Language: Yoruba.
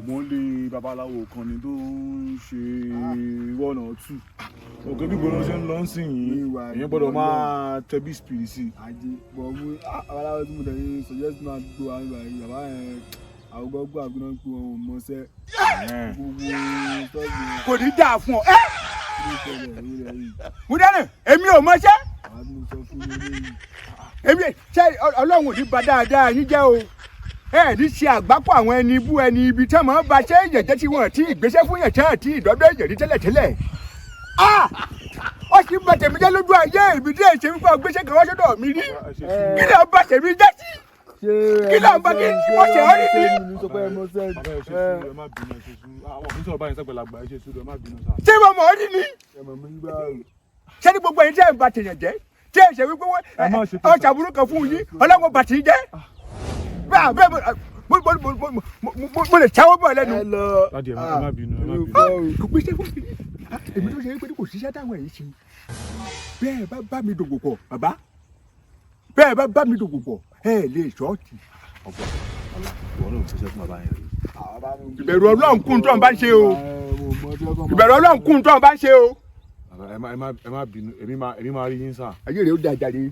Mọ́lé babaláwo kan ni tó ń ṣe 1 or 2. Òkè bí gbọ́dọ̀ ṣe ń lọ sí yìí, èyàn gbọ́dọ̀ máa tẹbí spirit sí. Ajé bọ̀ mú babaláwo tí mo tẹ̀ ní suggest náà gbọ́ àwọn ìgbà yìí, bàbá yẹn àwògọ́gbọ́ àgbọ̀nà ń pè wọn mọ́sẹ́. Kò ní dáa fún ọ. Mo dáná, èmi ò mọṣẹ́. Èmi ṣe Ọlọ́run ò ní ba dáadáa yín jẹ́ o. Ẹ ní ṣe àgbákò àwọn ẹni ibú ẹni ibi tí wọ́n bá ṣe ìyẹ̀jẹ̀ tí wọ́n ti ìgbésẹ̀ fún yẹn tí wọ́n ti ìdọ́dọ̀ ìyẹ̀rí tẹ́lẹ̀tẹ́lẹ̀. Ó sì bá tèmi jẹ́ lójú ayé ibi tí èsì wípé ọgbẹ́sẹ̀ kan wá sọ́dọ̀ mi rí. Kí ló ń bá tèmi jẹ́ sí? Kí ló ń bá kí wọ́n ṣe ọ́ rí sí? Ṣé mo mọ̀ ọ́ rí ni? Ṣé ní gbogbo ẹ̀yin tí ẹ̀ ń ba tèèyàn jẹ́? Tí ẹ̀ ṣe wípé wọ́n ṣàbúrò kan fún yín, Ọlọ́run bá tì í jẹ́. Bẹ́ẹ̀ mo lè ṣáwọ́ bọ̀ lẹ́nu. Láti ẹ má bínú, ẹ má bínú. Kò gbéṣẹ́ fún mi. Èmi tó ṣe é pé kò ṣiṣẹ́ táwọn èyí ṣe. Bẹ́ẹ̀ bá mi dògbò pọ̀ bàbá. Bẹ́ẹ̀ bá mi dògbò pọ̀ ẹ lè ṣọ́ọ̀tì. Ọ̀pọ̀ ìwọ náà ṣiṣẹ́ fún bàbá yẹn rí. Ìbẹ̀rù Ọlọ́run kún tó ń bá ń ṣe o. Ìbẹ̀rù Ọlọ́run kún tó ń bá ń ṣe o. Ẹ má bínú, èmi máa rí yín sá. Ayé rẹ̀ ó da jáde.